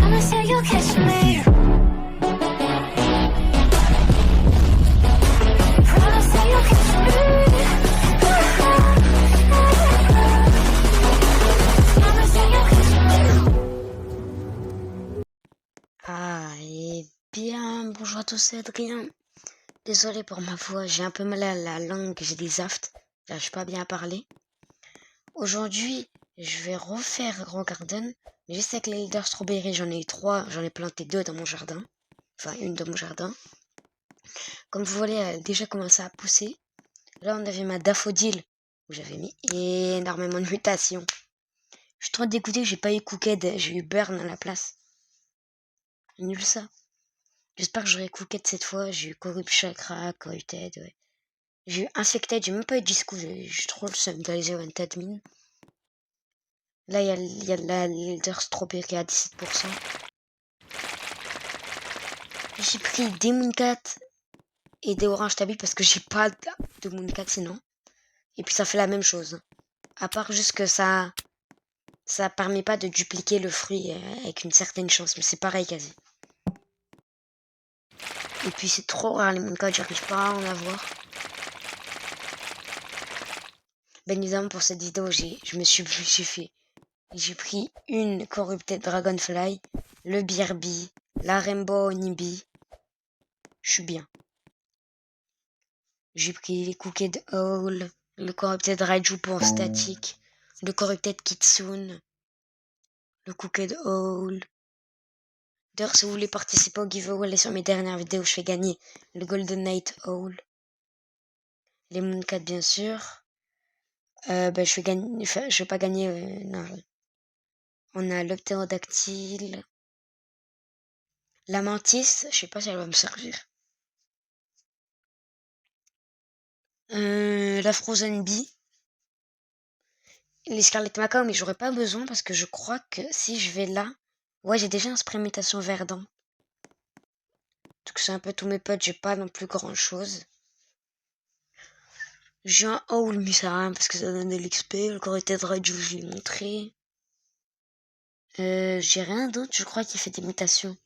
Promise that you'll catch me. Promise that you'll catch me. Promise that you'll catch me. Ah, et bien, bonjour à tous, c'est Adrien. Désolé pour ma voix, j'ai un peu mal à la langue, j'ai des aftes, j'arrive pas bien à parler. Aujourd'hui, je vais refaire Grand Garden, mais juste avec les Elder Strawberry, j'en ai eu 3, j'en ai planté 2 dans mon jardin. Enfin, une dans mon jardin. Comme vous voyez, elle a déjà commencé à pousser. Là, on avait ma daffodile, où j'avais mis énormément de mutations. Je suis trop dégoûté que j'ai pas eu Cooked, j'ai eu Burn à la place. Nul ça. J'espère que j'aurai Cooked cette fois. J'ai eu Corrupt Chakra, Corrupted, ouais. J'ai eu Infected, j'ai même pas eu Disco, j'ai trop le seum d'aller au Admin. Là, il y a la Elder Strawberry à 17%. J'ai pris des Mooncat et des Orange Tabi parce que j'ai pas de Mooncat sinon. Et puis ça fait la même chose. À part juste que ça permet pas de dupliquer le fruit avec une certaine chance, mais c'est pareil quasi. Et puis c'est trop rare les Mooncat, j'arrive pas à en avoir. Bien évidemment pour cette vidéo, j'ai pris une Corrupted Dragonfly, le BRB, la Rainbow Onibi. Je suis bien. J'ai pris les Cooked Owl, le Corrupted Raiju pour statique, le Corrupted Kitsune, le Cooked Owl. D'ailleurs, si vous voulez participer au giveaway, allez sur mes dernières vidéos, je fais gagner le Golden Knight Owl, les Mooncat bien sûr. Je vais pas gagner, non. On a l'Optérodactyle, la Mantis, je sais pas si elle va me servir. La Frozen Bee, les Scarlet Macao, mais j'aurais pas besoin parce que je crois que si je vais là, ouais, j'ai déjà un spray mutation verdant. Donc c'est un peu tous mes potes, j'ai pas non plus grand chose. J'ai un Owl, mais ça sert à rien parce que ça donne de l'XP. Le Corrupted Raiju, je l'ai montré. J'ai rien d'autre, je crois, qui fait des mutations.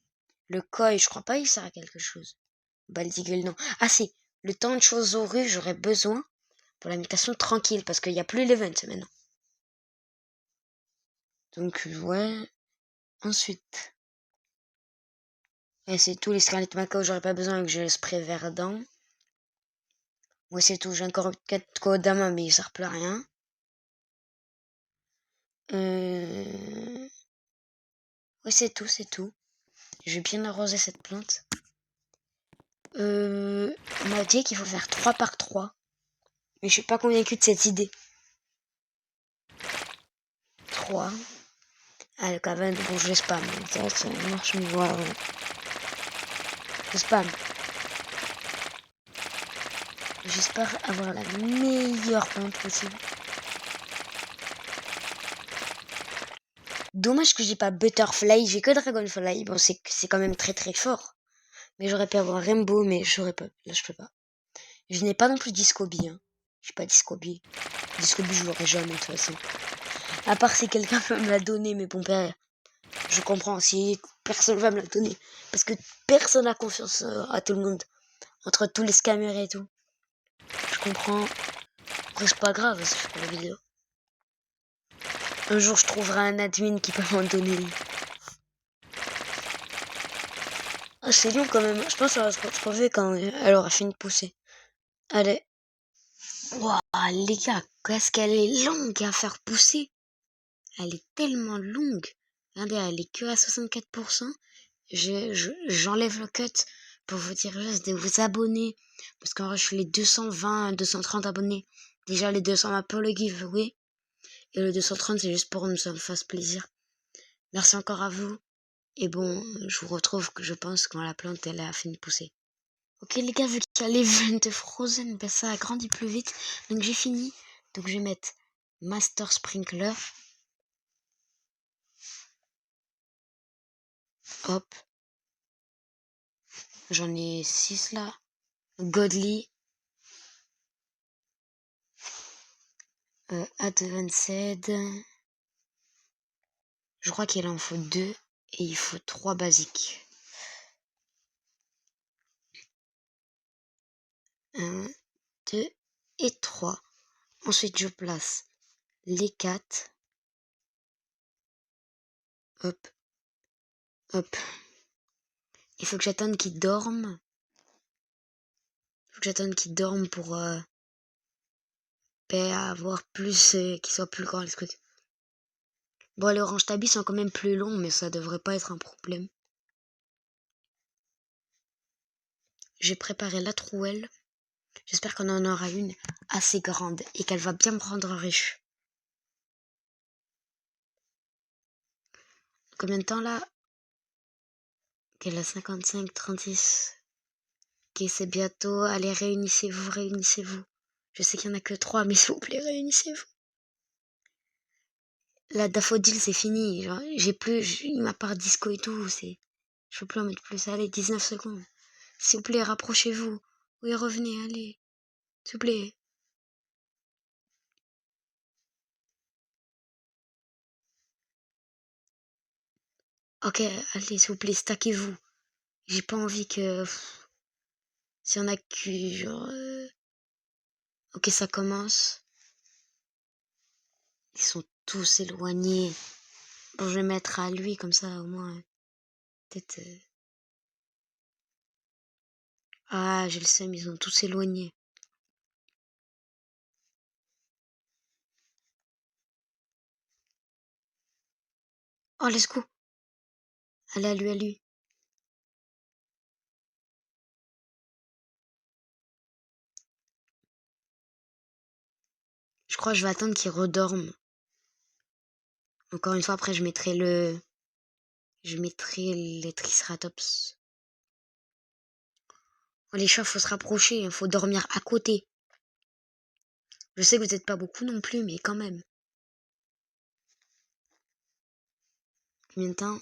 Le Koi, je crois pas il sert à quelque chose. Baldiggle, non. Ah si, le temps de choses aux rues, j'aurais besoin pour la mutation tranquille, parce qu'il n'y a plus l'event maintenant. Donc ouais. Ensuite. Et c'est tout, les Scarlet Macao, j'aurais pas besoin que j'ai le spray verdant. Ouais, c'est tout, j'ai encore 4 Kodama, mais il sert plus à rien. Ouais, c'est tout, c'est tout. Je vais bien arroser cette plante. On m'a dit qu'il faut faire 3 par 3. Mais je suis pas convaincue de cette idée. 3. Ah, le Caven, bon, je le spam. Ça marche mieux. Voilà. Je spam. J'espère avoir la meilleure plante possible. Dommage que j'ai pas Butterfly, j'ai que Dragonfly. Bon, c'est quand même très très fort. Mais j'aurais pu avoir Rainbow, mais j'aurais pas. Là, je peux pas. Je n'ai pas non plus Discoby. Hein. J'ai pas Discoby. Discoby, je l'aurai jamais de toute façon. À part si quelqu'un veut me la donner, mais bon, père, je comprends si personne va me la donner. Parce que personne n'a confiance à tout le monde. Entre tous les scammers et tout. Je comprends. Après, c'est pas grave si je fais la vidéo. Un jour, je trouverai un admin qui peut m'en donner. Ah, c'est long quand même. Je pense qu'elle va se retrouver quand elle aura fini de pousser. Allez. Waouh, les gars, qu'est-ce qu'elle est longue à faire pousser. Elle est tellement longue. Regardez, elle est que à 64%. J'enlève le cut pour vous dire juste de vous abonner. Parce qu'en vrai, je suis les 220, 230 abonnés. Déjà, les 200 m'a pour le giveaway. Et le 230, c'est juste pour que ça me fasse plaisir. Merci encore à vous. Et bon, je vous retrouve, je pense, quand la plante, elle a fini de pousser. Ok les gars, vu qu'il y a l'event de Frozen, ben ça a grandi plus vite. Donc j'ai fini. Donc je vais mettre Master Sprinkler. Hop. J'en ai 6 là. Godly. Advanced. Je crois qu'il en faut 2. Et il faut 3 basiques. 1, 2 et 3. Ensuite, je place les 4. Hop, hop. Il faut que j'attende qu'il dorme. Pour avoir plus, qu'il soit plus grand les trucs. Bon, les oranges tabis sont quand même plus longs, mais ça devrait pas être un problème. J'ai préparé la trouelle. J'espère qu'on en aura une assez grande et qu'elle va bien me rendre riche. Combien de temps là? Qu'elle a 55, 36. Ok, c'est bientôt. Allez, réunissez-vous. Je sais qu'il n'y en a que 3, mais s'il vous plaît, réunissez-vous. La daffodil, c'est fini. Genre, il m'a pas disco et tout. Je peux plus en mettre plus. Allez, 19 secondes. S'il vous plaît, rapprochez-vous. Oui, revenez, allez. S'il vous plaît. Ok, allez, s'il vous plaît, stackez-vous. J'ai pas envie que... S'il y en a que... Genre... Ok, ça commence. Ils sont tous éloignés. Bon, je vais mettre à lui, comme ça, au moins... Peut-être... Ah, j'ai le seum, ils sont tous éloignés. Oh, let's go. Allez, à lui. Je crois que je vais attendre qu'il redorme. Encore une fois, après, je mettrai les triceratops. Oh, les chats, faut se rapprocher, faut dormir à côté. Je sais que vous n'êtes pas beaucoup non plus, mais quand même. Combien de temps?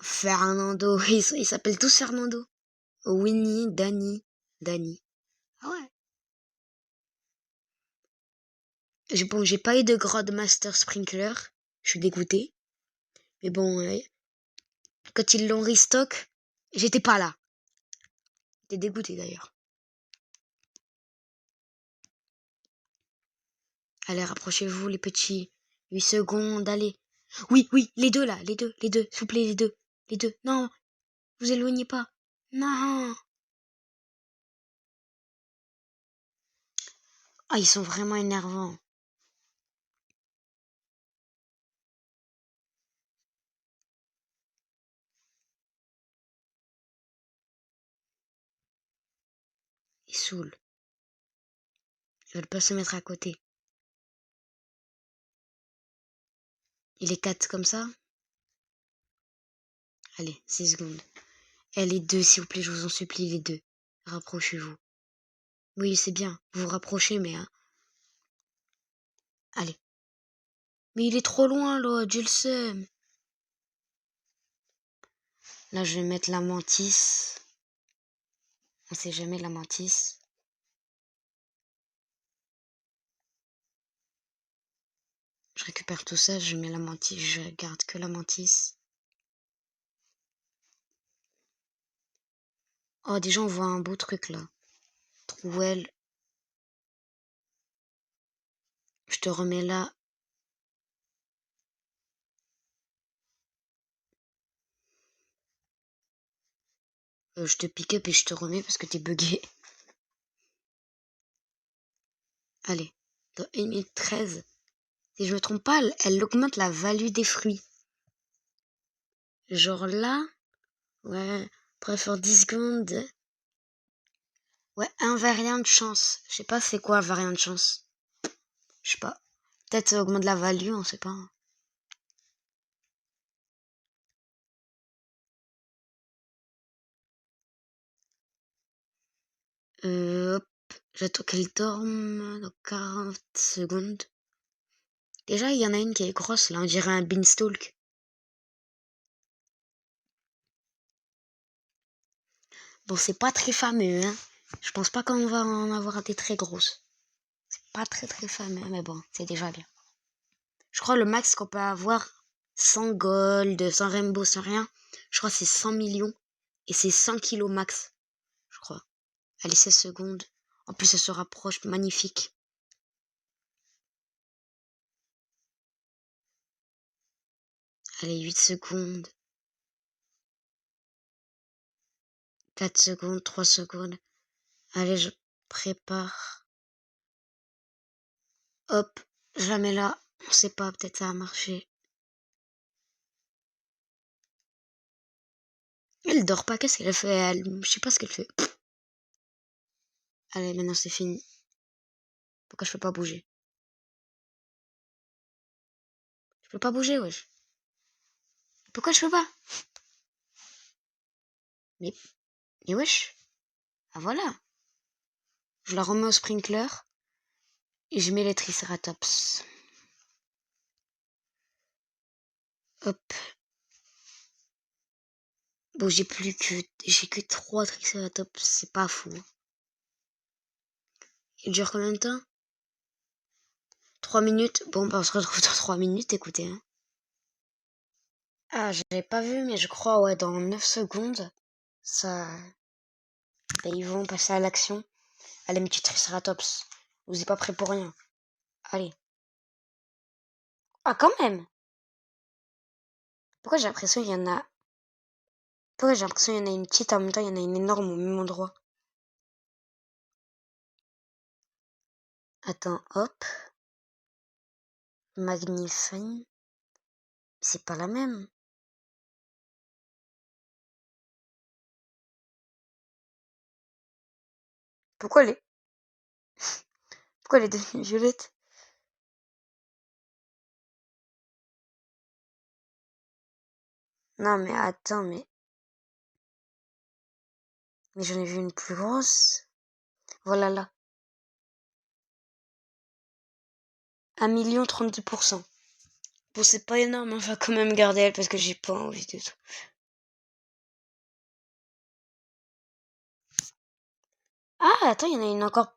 Fernando, ils s'appellent tous Fernando. Winnie, Danny. Ah ouais. Bon, j'ai pas eu de Grandmaster Sprinkler. Je suis dégoûté. Mais bon, quand ils l'ont restock, j'étais pas là. J'étais dégoûté d'ailleurs. Allez, rapprochez-vous les petits. 8 secondes, allez. Oui, les deux là, les deux. S'il vous plaît, les deux. Non, vous éloignez pas. Non. Ah, ils sont vraiment énervants. Ils saoulent. Ils veulent pas se mettre à côté. Il est 4 comme ça. Allez, 6 secondes. Eh, les deux, s'il vous plaît, je vous en supplie, les deux. Rapprochez-vous. Oui, c'est bien. Vous vous rapprochez, mais... Hein. Allez. Mais il est trop loin, là, j'ai le seum. Là, je vais mettre la mantis. On sait jamais, la mantis. Je récupère tout ça, je mets la mantis, je garde que la mantis. Oh, déjà, on voit un beau truc, là. Trouelle. Je te remets là. Je te pick up et je te remets parce que t'es bugué. Allez, dans 1 minute 13. Si je me trompe pas, elle augmente la value des fruits. Genre là, ouais, après faire 10 secondes. Ouais, un variant de chance. Je sais pas c'est quoi un variant de chance. Je sais pas. Peut-être ça augmente la value, on sait pas. Hop, j'attends qu'elle dorme dans 40 secondes. Déjà, il y en a une qui est grosse, là, on dirait un beanstalk. Bon, c'est pas très fameux, hein. Je pense pas qu'on va en avoir des très grosses. C'est pas très fameux, mais bon, c'est déjà bien. Je crois le max qu'on peut avoir, sans gold, sans rainbow, sans rien. Je crois que c'est 100 millions. Et c'est 100 kilos max, je crois. Allez, 16 secondes. En plus, ça se rapproche. Magnifique. Allez, 8 secondes. 4 secondes, 3 secondes. Allez, je prépare. Hop, jamais là. On sait pas, peut-être ça a marché. Elle dort pas, qu'est-ce qu'elle fait? Je sais pas ce qu'elle fait. Allez, maintenant c'est fini. Pourquoi je peux pas bouger? Je peux pas bouger, wesh. Pourquoi je peux pas? Mais, mais wesh. Ah voilà. Je la remets au sprinkler. Et je mets les triceratops. Hop. Bon, j'ai que 3 triceratops. C'est pas fou. Il dure combien de temps? 3 minutes. Bon, bah, on se retrouve dans 3 minutes, écoutez. Hein. Ah, j'avais pas vu, mais je crois, ouais, dans 9 secondes, ça... Ben, ils vont passer à l'action. Allez, mes petits triceratops. Vous êtes pas prêts pour rien. Allez. Ah, quand même! Pourquoi j'ai l'impression qu'il y en a... Pourquoi j'ai l'impression qu'il y en a une petite, en même temps, il y en a une énorme au même endroit. Attends, hop. Magnifying. C'est pas la même. Pourquoi elle est... Pourquoi elle est devenue violette? Non, mais attends, mais j'en ai vu une plus grosse. Voilà là. 1,32 %. Bon, c'est pas énorme, on va quand même garder elle parce que j'ai pas envie de tout. Ah, attends, il y en a une encore.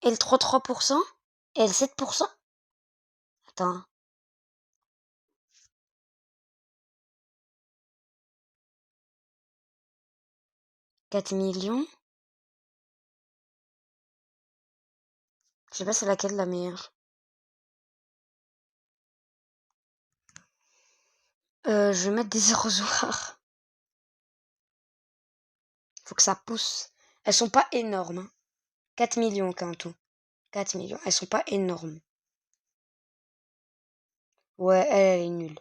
Elle 33%. Elle 7%. Attends. $4 millions. Je sais pas c'est laquelle la meilleure. Je vais mettre des arrosoirs. Faut que ça pousse. Elles sont pas énormes. Hein. 4 millions qu'en tout. 4 millions. Elles sont pas énormes. Ouais, elle est nulle.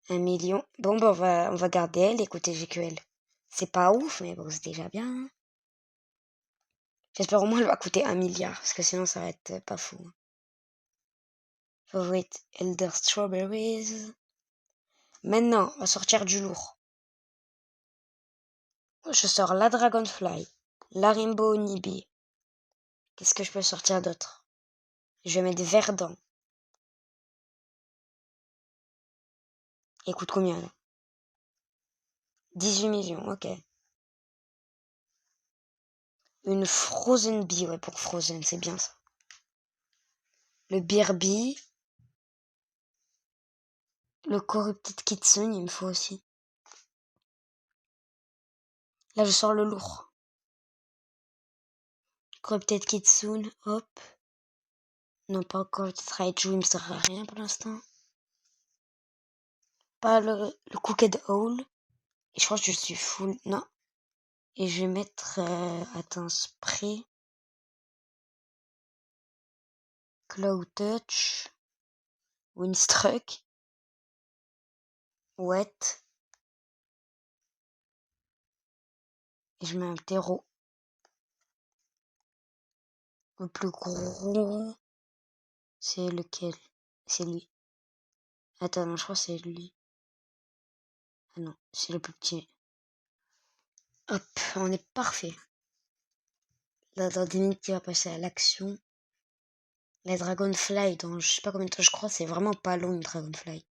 1 million. Bon, bah, on va garder elle. Écoutez, j'ai que elle. C'est pas ouf, mais bon, c'est déjà bien. Hein. J'espère au moins elle va coûter 1 milliard. Parce que sinon, ça va être pas fou. Hein. Favorite Elder Strawberries. Maintenant, on va sortir du lourd. Je sors la Dragonfly. La Rainbow Honeybee. Qu'est-ce que je peux sortir d'autre? Je vais mettre des verdants. Écoute combien là? 18 millions, ok. Une Frozen Bee, ouais, pour Frozen, c'est bien ça. Le Beerbee. Le Corrupted Kitsune, il me faut aussi. Là, je sors le lourd. Corrupted Kitsune, hop. Non, pas Corrupted Raichu, il me sert à rien pour l'instant. Pas le Cooked Owl. Et je crois que je suis full. Non. Et je vais mettre... attends, Spray. Cloud Touch. Windstruck. Wet. Et je mets un terreau. Le plus gros, c'est lequel? C'est lui. Attends, non, je crois que c'est lui. Ah non, c'est le plus petit. Hop, on est parfait. Là, dans 10 minutes, il va passer à l'action. La Dragonfly, dans je sais pas combien de temps, je crois, c'est vraiment pas long, une Dragonfly.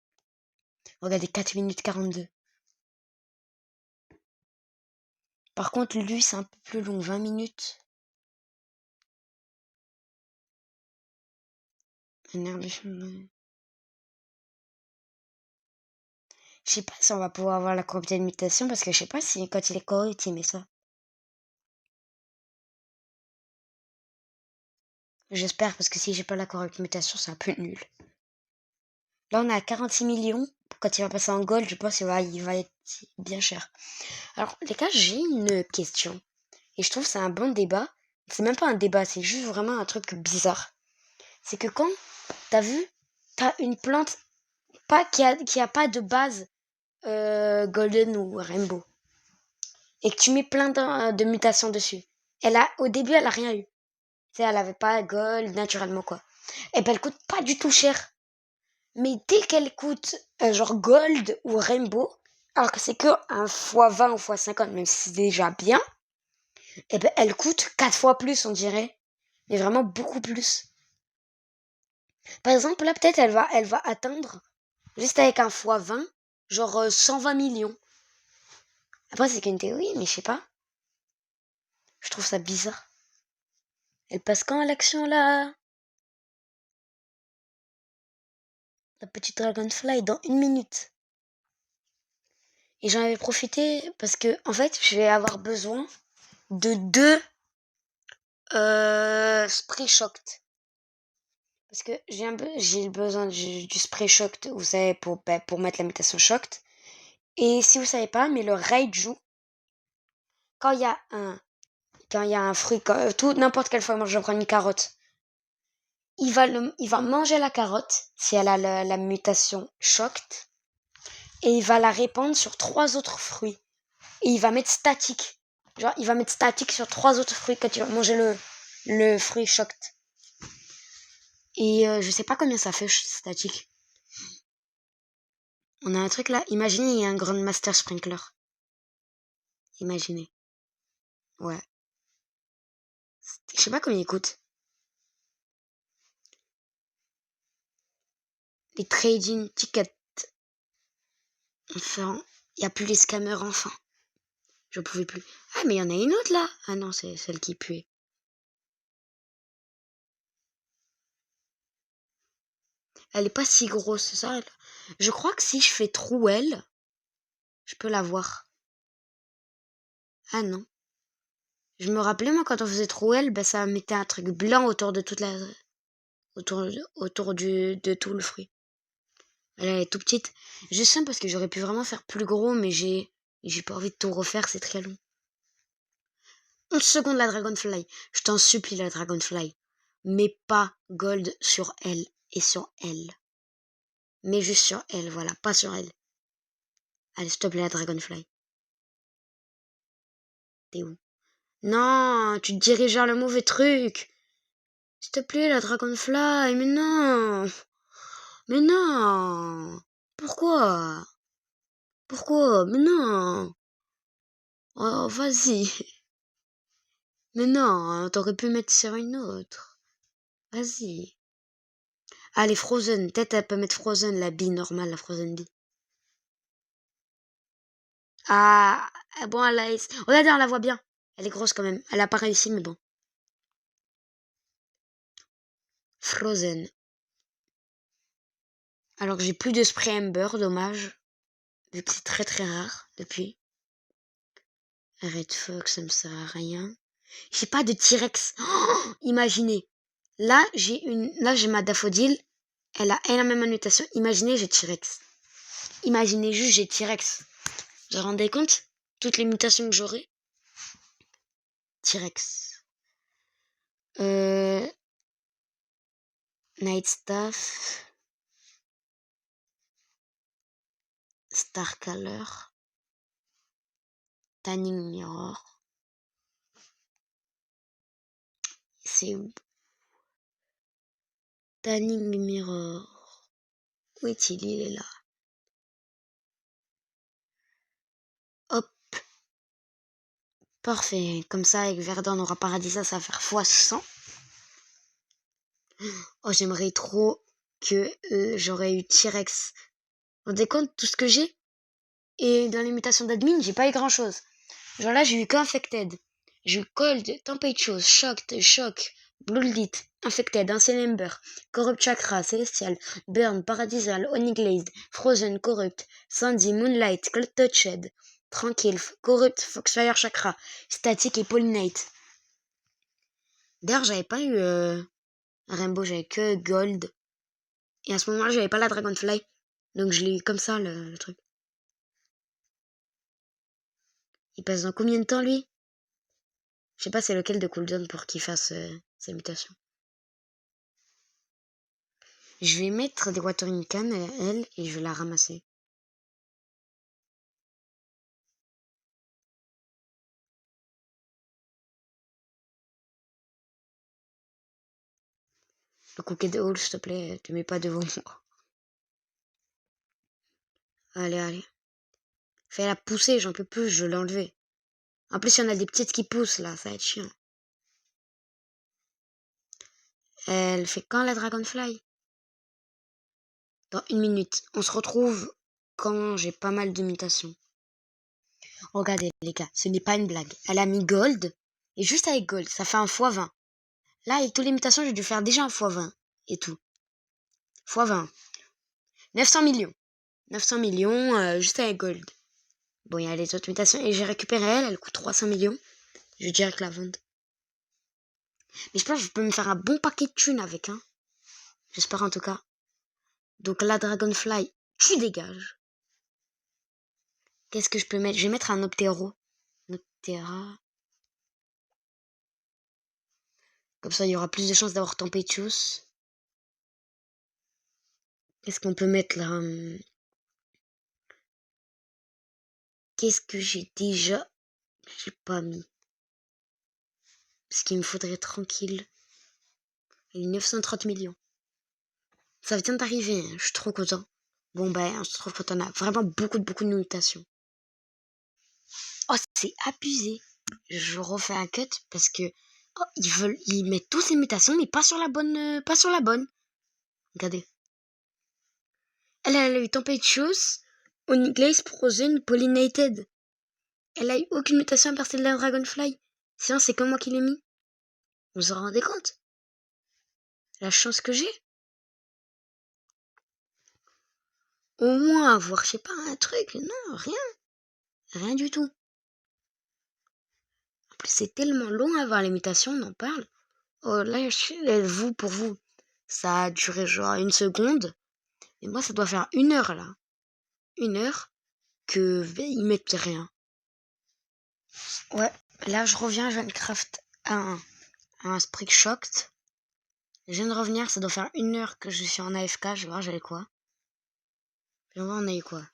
Regardez, 4 minutes 42. Par contre, lui, c'est un peu plus long, 20 minutes. Un Je sais pas si on va pouvoir avoir la corruption de mutation parce que je sais pas si quand il est corrupt, il met ça. J'espère parce que si j'ai pas la corruption de mutation, c'est un peu nul. Là, on est à 46 millions. Quand il va passer en gold, je pense qu'il va être bien cher. Alors, les gars, j'ai une question. Et je trouve que c'est un bon débat. C'est même pas un débat, c'est juste vraiment un truc bizarre. C'est que quand t'as une plante qui a pas de base golden ou rainbow. Et que tu mets plein de mutations dessus. Au début, elle a rien eu. Tu sais, elle avait pas gold naturellement, quoi. Et ben, elle coûte pas du tout cher. Mais dès qu'elle coûte genre gold ou rainbow, alors que c'est que un x20 ou x50, même si c'est déjà bien, et ben elle coûte 4 fois plus, on dirait. Mais vraiment beaucoup plus. Par exemple, là, peut-être elle va atteindre, juste avec un x20, genre 120 millions. Après, c'est qu'une théorie, mais je sais pas. Je trouve ça bizarre. Elle passe quand à l'action, là? La petite Dragonfly, dans 1 minute. Et j'en avais profité parce que, en fait, je vais avoir besoin de 2 spray shocked. Parce que j'ai besoin du spray shocked, vous savez, pour mettre la mutation shocked. Et si vous savez pas, mais le Raiju, quand il y a un fruit, n'importe quelle fois, moi je prends une carotte, il va manger la carotte, si elle a la mutation shocked, et il va la répandre sur 3 autres fruits. Et il va mettre statique. Genre, il va mettre statique sur 3 autres fruits quand il va manger le fruit shocked. Et je sais pas combien ça fait statique. On a un truc là. Imaginez, il y a un Grandmaster Sprinkler. Imaginez. Ouais. Je sais pas combien il coûte. Les trading tickets. Enfin, il y a plus les scammers enfin. Je pouvais plus. Ah, mais il y en a une autre là. Ah non, c'est celle qui puait. Elle est pas si grosse, c'est ça. Je crois que si je fais Trouelle, je peux la voir. Ah non. Je me rappelais, moi, quand on faisait Trouelle, bah, ça mettait un truc blanc autour de toute la... autour de tout le fruit. Elle est tout petite. Je sens parce que j'aurais pu vraiment faire plus gros, mais j'ai pas envie de tout refaire, c'est très long. 11 secondes la Dragonfly. Je t'en supplie, la Dragonfly. Mais pas gold sur elle et sur elle. Mais juste sur elle, voilà, pas sur elle. Allez, s'il te plaît, la Dragonfly. T'es où? Non, tu te diriges vers le mauvais truc. S'il te plaît, la Dragonfly, mais non. Mais non. Pourquoi? Pourquoi? Mais non. Oh, vas-y. Mais non, t'aurais pu mettre sur une autre. Vas-y. Allez, Frozen. Peut-être elle peut mettre Frozen, la bee normale, la Frozen bee. Ah, bon, regardez, on la voit bien. Elle est grosse quand même. Elle a pas réussi, mais bon. Frozen. Alors que j'ai plus de spray Ember, dommage. Vu que c'est très très rare depuis. Red Fox, ça me sert à rien. J'ai pas de T-Rex. Oh, imaginez. Là, j'ai ma Daffodil. Elle a énormément de mutations. Imaginez, j'ai T-Rex. Imaginez juste, j'ai T-Rex. Vous vous rendez compte? Toutes les mutations que j'aurai? T-Rex. Night Staff. Starcaller. Tanning Mirror. C'est où? Tanning Mirror. Où est-il? Il est là. Hop. Parfait. Comme ça, avec Verdun, on aura Paradisa, ça va faire x100. Oh, j'aimerais trop que j'aurais eu T-Rex. Vous vous rendez compte tout ce que j'ai? Et dans les mutations d'admin, j'ai pas eu grand chose. Genre là, j'ai eu qu'Infected. J'ai eu Cold, Tempestuous, Shocked, Shock, Bloodlit, Infected, Ancient Ember, Corrupt Chakra, Celestial, Burn, Paradisal, Honey Glazed, Frozen, Corrupt, Sandy, Moonlight, Cloud Touched, Tranquille, Corrupt, Foxfire Chakra, Static et Pollinate. D'ailleurs, j'avais pas eu un Rainbow, j'avais que Gold. Et à ce moment-là, j'avais pas la Dragonfly. Donc je l'ai eu comme ça, le truc. Il passe dans combien de temps, lui? Je sais pas c'est lequel de cooldown pour qu'il fasse sa mutation. Je vais mettre des watering can, elle, et je vais la ramasser. Le cookie de hall, s'il te plaît, te mets pas devant moi. Allez, allez. Fais-la pousser, j'en peux plus, je l'ai enlevé. En plus, il y en a des petites qui poussent, là, ça va être chiant. Elle fait quand la Dragonfly? Dans 1 minute. On se retrouve quand j'ai pas mal de mutations. Regardez, les gars, ce n'est pas une blague. Elle a mis Gold, et juste avec Gold, ça fait un x20. Là, avec toutes les mutations, j'ai dû faire déjà un x20 et tout. x20. 900 millions. 900 millions, juste avec Gold. Bon, il y a les autres mutations. Et j'ai récupéré elle coûte 300 millions. Je vais direct la vendre. Mais je pense que je peux me faire un bon paquet de thunes avec, hein. J'espère en tout cas. Donc la Dragonfly, tu dégages. Qu'est-ce que je peux mettre? Je vais mettre un Optero. Optera. Comme ça, il y aura plus de chances d'avoir Tempétius. Qu'est-ce qu'on peut mettre là? Qu'est-ce que j'ai déjà? J'ai pas mis. Parce qu'il me faudrait tranquille. Et 930 millions. Ça vient d'arriver, hein. Je suis trop content. Bon ben, on se retrouve quand on a vraiment beaucoup de mutations. Oh, c'est abusé. Je refais un cut parce que ils mettent tous ces mutations, mais pas sur la bonne, Regardez. Elle a eu Tempestuous, Oniglaze, Frozen, Pollinated. Elle a eu aucune mutation à partir de la Dragonfly. Sinon, c'est comme moi qui l'ai mis. Vous vous en rendez compte? La chance que j'ai. Au moins avoir, je sais pas, un truc. Non, rien. Rien du tout. En plus, c'est tellement long à avoir les mutations, on en parle. Oh, là, pour vous, ça a duré genre 1 seconde. Et moi, ça doit faire 1 heure, là. 1 heure que ils mettent rien. Ouais, là, je reviens, je viens de craft un Sprig Shocked. Je viens de revenir, ça doit faire 1 heure que je suis en AFK. Je vais voir, j'avais quoi. Je vais voir, on a eu quoi.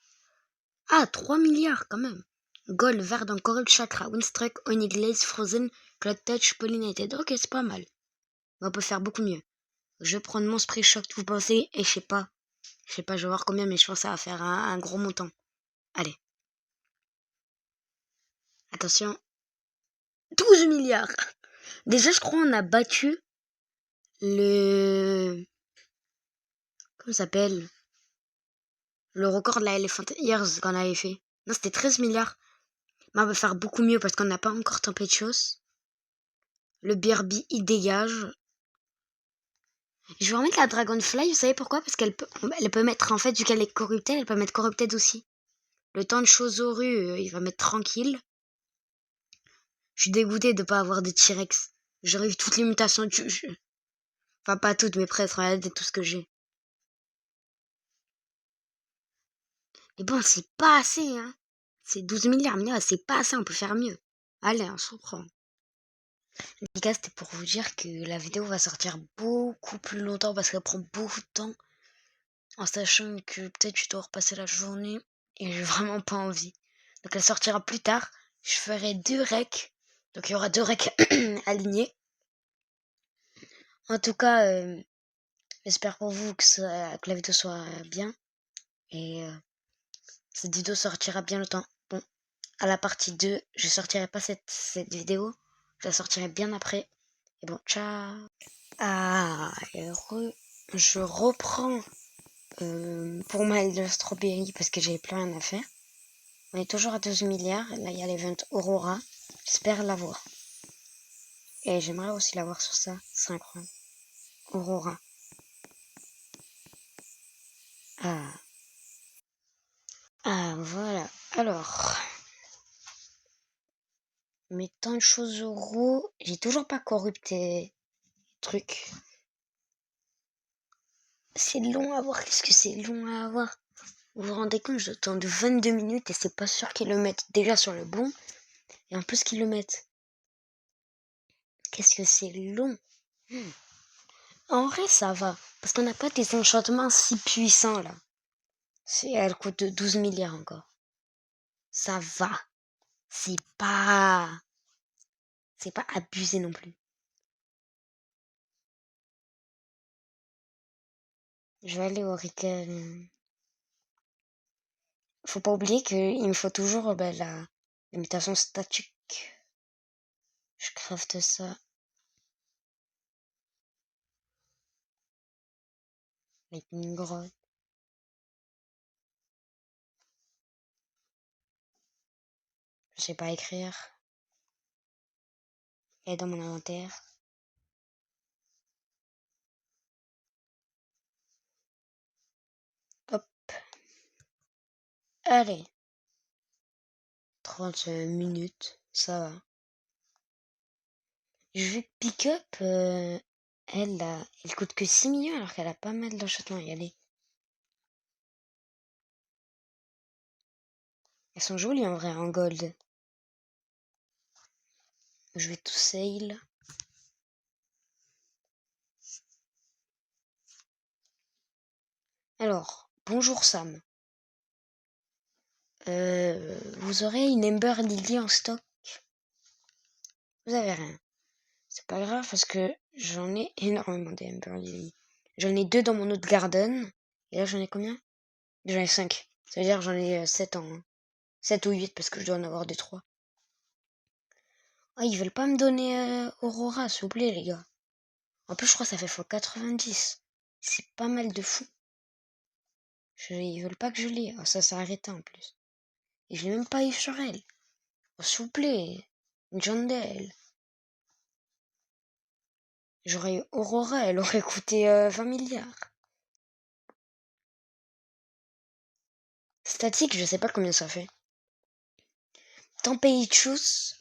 Ah, 3 milliards, quand même. Gold, Verdant, Corrupt Chakra, Windstrike, Honey-Glaze, Frozen, Cloud Touch, Pollinated. Ok, c'est pas mal. On peut faire beaucoup mieux. Je vais prendre mon Sprig Shocked, vous pensez? Et je sais pas, je vais voir combien, mais je pense que ça va faire un gros montant. Allez. Attention. 12 milliards. Déjà, je crois on a battu le... Comment ça s'appelle? Le record de la Elephant Ears qu'on avait fait. Non, c'était 13 milliards. Mais on va faire beaucoup mieux parce qu'on n'a pas encore Tempestuous. Le BRB, il dégage. Je vais remettre la Dragonfly, vous savez pourquoi? Parce qu'elle peut mettre, en fait, vu qu'elle est Corrupted, elle peut mettre Corrupted aussi. Le temps de Chozoru, il va mettre tranquille. Je suis dégoûté de pas avoir de T-Rex. J'aurais eu toutes les mutations du jeu. Enfin, pas toutes, mais presque. Regardez tout ce que j'ai. Mais bon, c'est pas assez, hein. C'est 12 milliards, mais là, c'est pas assez, on peut faire mieux. Allez, on se reprend. Les gars, c'était pour vous dire que la vidéo va sortir beaucoup plus longtemps parce qu'elle prend beaucoup de temps. En sachant que peut-être je dois repasser la journée et j'ai vraiment pas envie. Donc elle sortira plus tard. Je ferai 2 recs. Donc il y aura 2 recs alignés. En tout cas, j'espère pour vous que la vidéo soit bien. Et cette vidéo sortira bien longtemps. Bon, à la partie 2, je sortirai pas cette vidéo. Je la sortirai bien après. Et bon, ciao. Ah, je reprends pour ma Strawberry parce que j'avais plus rien à faire. On est toujours à 12 milliards. Là, il y a l'event Aurora. J'espère l'avoir. Et j'aimerais aussi l'avoir sur ça. C'est incroyable. Aurora. Ah. Ah, voilà. Alors, mes tant de choses euros, j'ai toujours pas corrupté truc. C'est long à voir. Qu'est-ce que c'est long à avoir? Vous vous rendez compte, j'attends de 22 minutes et c'est pas sûr qu'ils le mettent déjà sur le bon. Et en plus qu'ils le mettent. Qu'est-ce que c'est long. En vrai, ça va. Parce qu'on n'a pas des enchantements si puissants là. Elle coûte 12 milliards encore. Ça va. C'est pas. C'est pas abusé non plus. Je vais aller au Riken. Faut pas oublier qu'il me faut toujours la mutation statique. Je crafte ça. Lightning Rod. Je sais pas écrire. Elle est dans mon inventaire. Hop. Allez. 30 minutes. Ça va. Je vais pick up. Elle, là, elle coûte que 6 millions alors qu'elle a pas mal d'enchantements. Regardez. Elles sont jolies en vrai, en gold. Je vais tout sale. Alors, bonjour Sam. Vous aurez une Ember Lily en stock? Vous avez rien. C'est pas grave parce que j'en ai énormément d'Ember Lily. J'en ai 2 dans mon autre garden. Et là, j'en ai combien? J'en ai 5. Ça veut dire j'en ai 7 en... 7 ou 8 parce que je dois en avoir des 3. Ah, ils veulent pas me donner Aurora, s'il vous plaît, les gars. En plus, je crois que ça fait x90. C'est pas mal de fou. Ils veulent pas que je l'ai. Ah, ça s'est arrêté en plus. Et je l'ai même pas eu sur elle. Oh, s'il vous plaît. Une Jandel. J'aurais eu Aurora, elle aurait coûté 20 milliards. Statique, je sais pas combien ça fait. Tempestuous,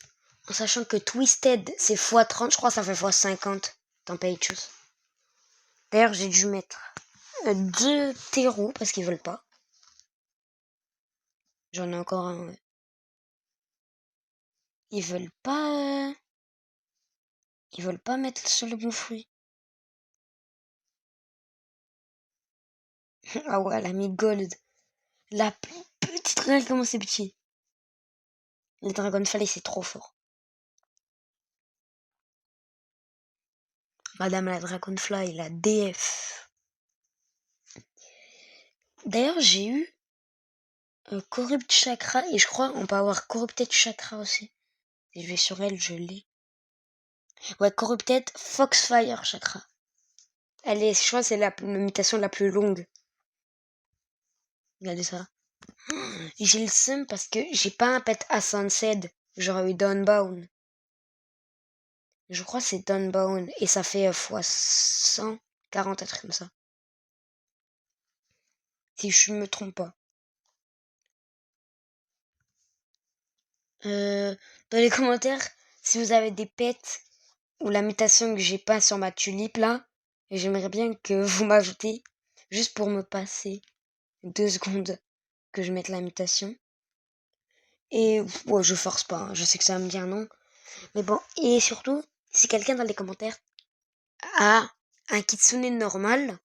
en sachant que Twisted c'est x30, je crois que ça fait x50. Tempestuous. D'ailleurs, j'ai dû mettre 2 terreaux parce qu'ils veulent pas. J'en ai encore un. Ouais. Ils veulent pas. Ils veulent pas mettre sur le bon fruit. Ah ouais, la mi gold. La plus petite, regarde comment c'est petit. Le Dragonfly, c'est trop fort. Madame la Dragonfly, la DF. D'ailleurs, j'ai eu Corrupt Chakra et je crois on peut avoir Corrupted Chakra aussi. Si je vais sur elle, je l'ai. Ouais, Corrupted Foxfire Chakra. Elle est, je crois que c'est la mutation la plus longue. Regardez ça. J'ai le seum parce que j'ai pas un pet à Sunset. J'aurais eu Downbound. Je crois que c'est Downbound et ça fait x140, un truc comme ça. Si je ne me trompe pas. Dans les commentaires, si vous avez des pets ou la mutation que j'ai pas sur ma tulipe là, j'aimerais bien que vous m'ajoutez juste pour me passer 2 secondes que je mette la mutation. Et ouais, je force pas, hein. Je sais que ça va me dire non. Mais bon, et surtout, si quelqu'un dans les commentaires a un kitsune normal,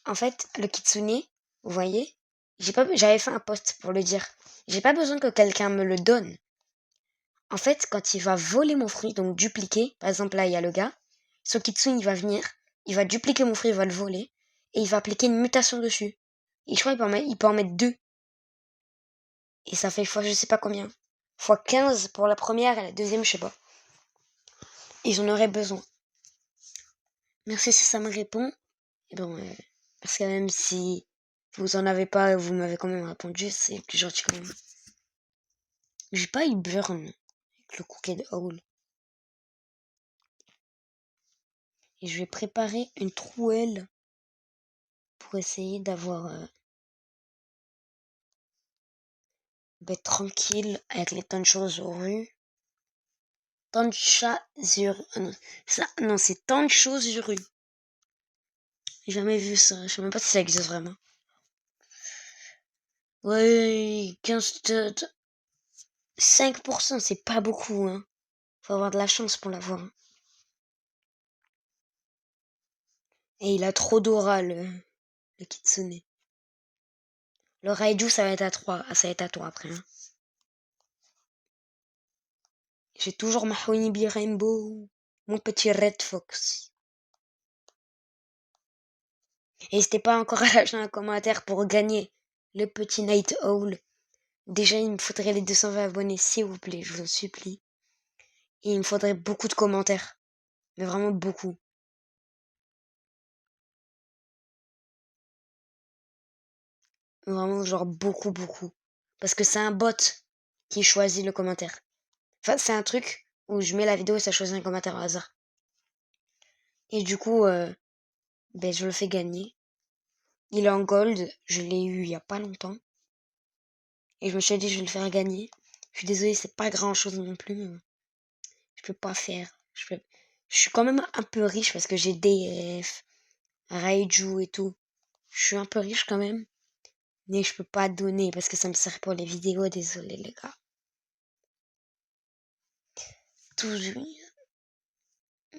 en fait, le kitsune, vous voyez, j'avais fait un post pour le dire. J'ai pas besoin que quelqu'un me le donne. En fait, quand il va voler mon fruit, donc dupliquer, par exemple là il y a le gars, son kitsune il va venir, il va dupliquer mon fruit, il va le voler, et il va appliquer une mutation dessus. Et je crois qu'il peut en mettre 2. Et ça fait fois je sais pas combien. Fois 15 pour la première et la deuxième, je sais pas. Et j'en aurais besoin. Merci si ça me répond. Et bon, parce que même si vous en avez pas, vous m'avez quand même répondu, c'est plus gentil quand même. J'ai pas eu burn avec le Crooked Owl. Et je vais préparer une trouelle pour essayer d'avoir tranquille avec les tant de choses aux rues. Tant de chats non, c'est tant de choses rue. J'ai jamais vu ça. Je sais même pas si ça existe vraiment. Ouais, 5%, c'est pas beaucoup, hein. Faut avoir de la chance pour l'avoir. Hein. Et il a trop d'aura, le kitsune. Le Raiju, ça va être à 3. Ah, ça va être à toi après. Hein. J'ai toujours ma Honibi Rainbow. Mon petit Red Fox. Et n'hésitez pas encore à lâcher un commentaire pour gagner le petit Night Owl. Déjà, il me faudrait les 220 abonnés, s'il vous plaît, je vous en supplie. Et il me faudrait beaucoup de commentaires. Mais vraiment beaucoup. Vraiment, genre beaucoup, beaucoup. Parce que c'est un bot qui choisit le commentaire. Enfin, c'est un truc où je mets la vidéo et ça choisit un commentaire au hasard. Et du coup, je le fais gagner. Il est en gold, je l'ai eu il y a pas longtemps. Et je me suis dit, je vais le faire gagner. Je suis désolée, c'est pas grand chose non plus, mais je peux pas faire. Je suis quand même un peu riche parce que j'ai DF, Raiju et tout. Je suis un peu riche quand même. Mais je peux pas donner parce que ça me sert pour les vidéos, désolé les gars.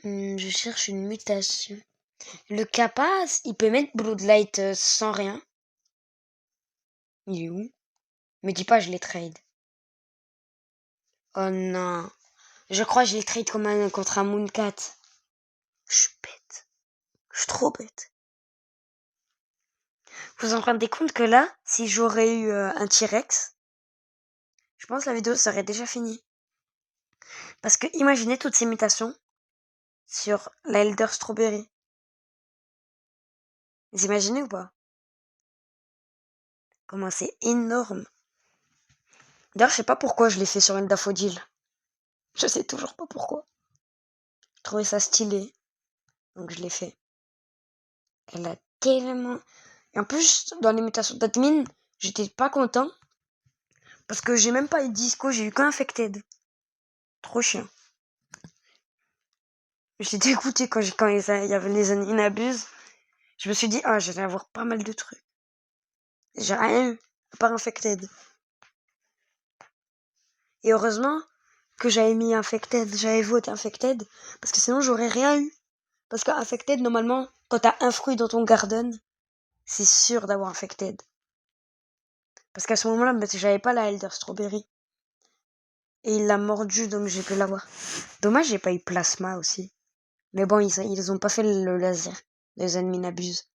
Je cherche une mutation. Le Kappa, il peut mettre Bloodlight sans rien. Il est où? Me dis pas je l'ai trade. Oh non. Je crois que je l'ai trade contre un Mooncat. Je suis bête. Je suis trop bête. Vous vous rendez compte que là, si j'aurais eu un T-Rex, je pense que la vidéo serait déjà finie. Parce que imaginez toutes ces mutations sur la Elder Strawberry. Vous imaginez ou pas? Comment c'est énorme. D'ailleurs, je sais pas pourquoi je l'ai fait sur une daffodil. Je sais toujours pas pourquoi. Je trouvais ça stylé. Donc je l'ai fait. Elle a tellement... Et en plus, dans les mutations d'admin, j'étais pas content. Parce que j'ai même pas eu disco, j'ai eu qu'infected. Trop chiant. J'étais dégoûté quand il y avait les inabuse. Je me suis dit, ah, j'allais avoir pas mal de trucs. J'ai rien eu, à part infected. Et heureusement que j'avais mis infected, j'avais voté infected, parce que sinon j'aurais rien eu. Parce que infected, normalement, quand t'as un fruit dans ton garden, c'est sûr d'avoir infected. Parce qu'à ce moment-là, j'avais pas la Elder Strawberry. Et il l'a mordu, donc j'ai pu l'avoir. Dommage, j'ai pas eu plasma aussi. Mais bon, ils ont pas fait le laser. Les ennemis n'abusent.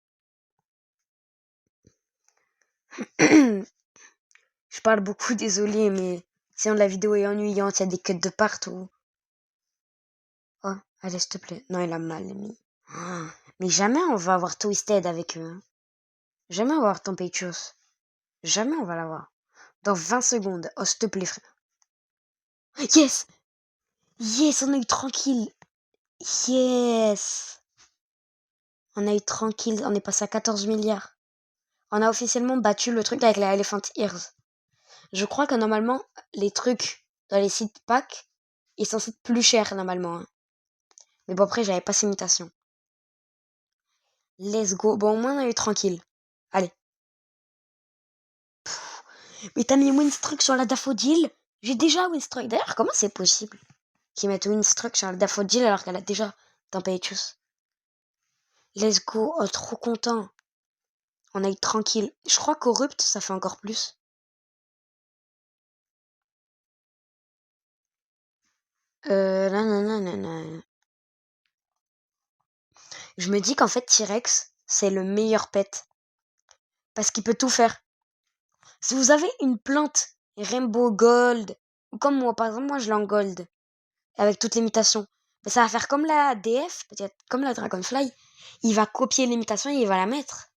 Je parle beaucoup, désolé, mais sinon la vidéo est ennuyante, il y a des cuts de partout. Oh, allez, s'il te plaît. Non, il a mal mis. Ah, mais jamais on va avoir Twisted avec eux. Hein. Jamais on va avoir Tempestuous. Jamais on va l'avoir. Dans 20 secondes. Oh, s'il te plaît, frère. Yes! Yes, on a eu tranquille. Yes! On a eu tranquille. On est passé à 14 milliards. On a officiellement battu le truc avec la Elephant Ears. Je crois que normalement, les trucs dans les sites packs, ils sont censés être plus chers normalement. Hein. Mais bon, après, j'avais pas ces mutations. Let's go. Bon, au moins, on a eu tranquille. Allez. Mais t'as mis Winstruck sur la Daffodil? J'ai déjà Winstruck. D'ailleurs, comment c'est possible qu'ils mettent Winstruck sur la Daffodil alors qu'elle a déjà Tempestuous? Let's go. Oh, trop content. On a eu tranquille. Je crois Corrupt, ça fait encore plus. Non. Je me dis qu'en fait, T-Rex, c'est le meilleur pet. Parce qu'il peut tout faire. Si vous avez une plante Rainbow Gold, ou comme moi, par exemple, moi je l'ai en Gold, avec toutes les mutations, mais ça va faire comme la DF, peut-être comme la Dragonfly, il va copier l'imitation et il va la mettre.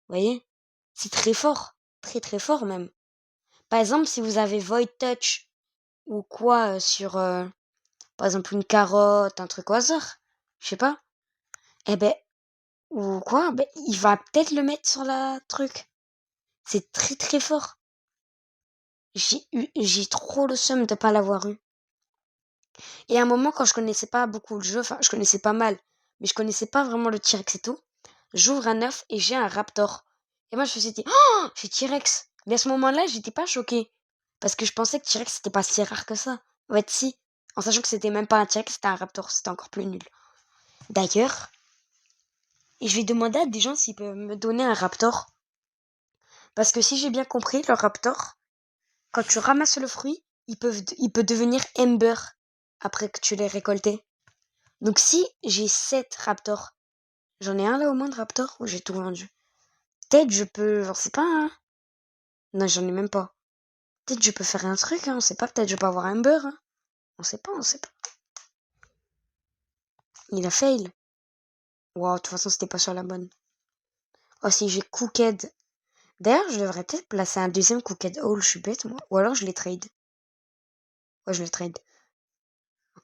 Vous voyez? C'est très fort. Très très fort même. Par exemple, si vous avez Void Touch ou quoi sur, par exemple, une carotte, un truc au hasard, je sais pas, Eh ben, ou quoi? Ben, il va peut-être le mettre sur la truc. C'est très très fort. J'ai trop le seum de pas l'avoir eu. Et à un moment, quand je connaissais pas beaucoup le jeu, enfin, je connaissais pas mal, mais je connaissais pas vraiment le T-Rex et tout, j'ouvre un œuf et j'ai un Raptor. Et moi, je me suis dit, oh, j'ai T-Rex. Mais à ce moment-là, j'étais pas choquée. Parce que je pensais que T-Rex, c'était pas si rare que ça. En fait, si. En sachant que c'était même pas un T-Rex, c'était un Raptor. C'était encore plus nul. D'ailleurs, et je vais demander à des gens s'ils peuvent me donner un Raptor. Parce que si j'ai bien compris, le Raptor, quand tu ramasses le fruit, il peut devenir Ember après que tu l'aies récolté. Donc si j'ai 7 Raptors, j'en ai un là au moins de Raptor ou j'ai tout vendu? Peut-être je peux, j'en sais pas, hein. Non, j'en ai même pas. Peut-être je peux faire un truc, hein. On sait pas, peut-être je peux avoir un beurre, hein. On sait pas, on sait pas. Il a fail. Wow, de toute façon, c'était pas sur la bonne. Oh, si j'ai Cooked. D'ailleurs, je devrais peut-être placer un deuxième Cooked Haul, je suis bête, moi. Ou alors je les trade. Ouais, je les trade.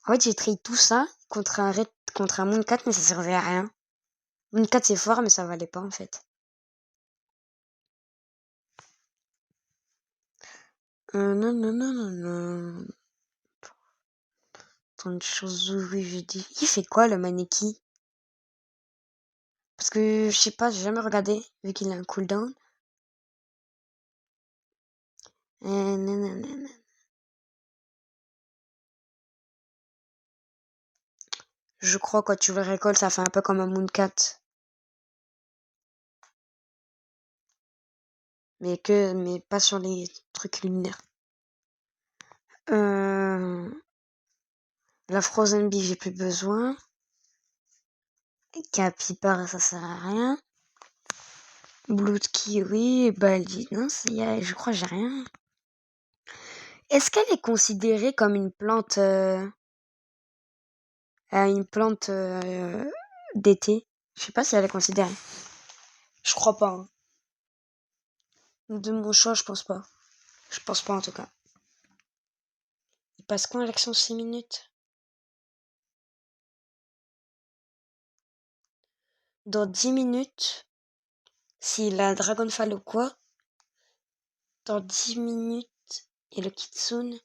En fait, j'ai trade tout ça contre un Moon 4, mais ça servait à rien. Moon 4, c'est fort, mais ça valait pas, en fait. Non, non, non, non, non. Tant de choses, oui, j'ai dit. Il fait quoi, le mannequin? Parce que, je sais pas, j'ai jamais regardé, vu qu'il a un cooldown. Nanana. Je crois quand tu le récoltes, ça fait un peu comme un Mooncat. Mais pas sur les trucs lunaires. La Frozen Bee, j'ai plus besoin. Capybara, ça sert à rien. Blood Kiwi, Baldi, non, je crois que j'ai rien. Est-ce qu'elle est considérée comme une plante, d'été? Je sais pas si elle est considérée. Je crois pas, hein. De mon choix, je pense pas. Je pense pas en tout cas. Il passe quand l'action 6 minutes? Dans 10 minutes, s'il a Dragonfall ou quoi, dans 10 minutes, et le Kitsune,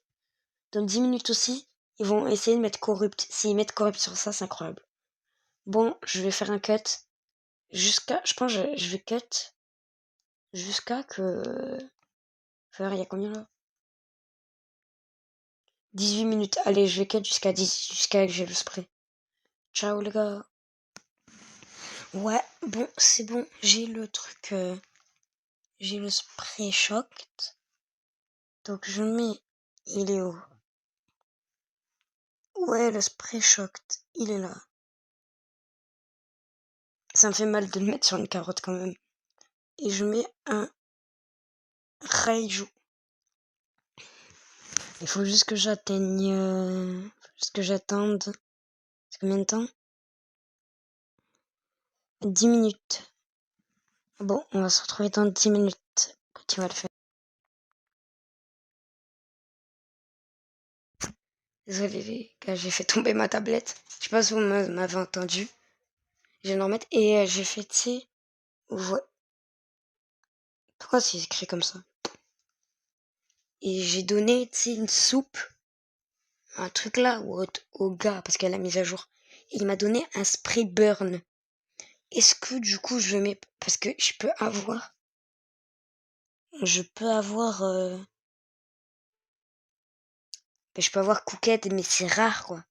dans 10 minutes aussi, ils vont essayer de mettre Corrupt. S'ils mettent Corrupt sur ça, c'est incroyable. Bon, je vais faire un cut. Je pense que je vais cut jusqu'à que... Faire, il y a combien là? 18 minutes. Allez, je vais cut jusqu'à 10, jusqu'à que j'ai le spray. Ciao les gars. Ouais, bon, c'est bon. J'ai le truc... j'ai le spray choc. Donc je mets... Il est où? Ouais, le spray choc. Il est là. Ça me fait mal de le mettre sur une carotte quand même. Et je mets un Raiju. Il faut juste que j'atteigne... juste que j'attende... C'est combien de temps? 10 minutes. Bon, on va se retrouver dans 10 minutes quand tu vas le faire. Désolé les gars, j'ai fait tomber ma tablette. Je sais pas si vous m'avez entendu. Je viens de remettre et j'ai fait, tu sais... Ouais. Pourquoi c'est écrit comme ça? Et j'ai donné, tu sais, une soupe, un truc là, au gars, parce qu'elle a mise à jour. Et il m'a donné un spray burn. Est-ce que du coup je mets... Parce que je peux avoir... Je peux avoir Cooked, mais c'est rare, quoi.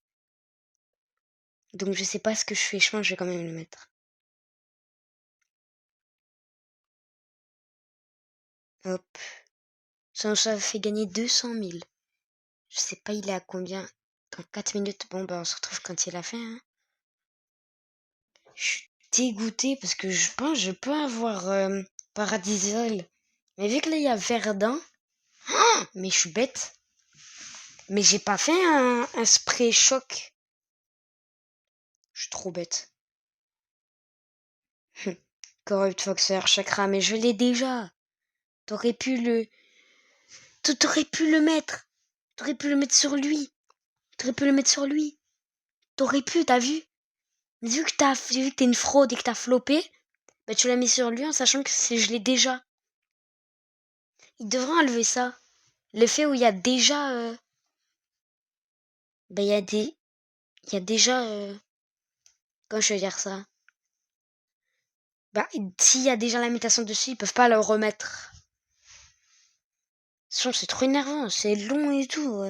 Donc je sais pas ce que je fais. Je pense que je vais quand même le mettre. Hop. Ça fait gagner 200 000. Je sais pas, il est à combien? Dans 4 minutes. Bon, bah, on se retrouve quand il a fait, hein. Je suis dégoûtée parce que je pense que je peux avoir Paradisol. Mais vu que là, il y a Verdun. Mais je suis bête. Mais j'ai pas fait un spray choc. Je suis trop bête. Corrupt Foxer, Chakra, mais je l'ai déjà. T'aurais pu le... T'aurais pu le mettre. T'aurais pu le mettre sur lui. T'aurais pu le mettre sur lui. T'aurais pu, t'as vu? Vu que t'es une fraude et que t'as floppé, bah tu l'as mis sur lui en sachant que je l'ai déjà. Il devrait enlever ça. L'effet où il y a déjà... bah il y a des... Il y a déjà... comment je vais dire ça? Bah s'il y a déjà l'imitation dessus, ils peuvent pas le remettre. Sinon c'est trop énervant, c'est long et tout.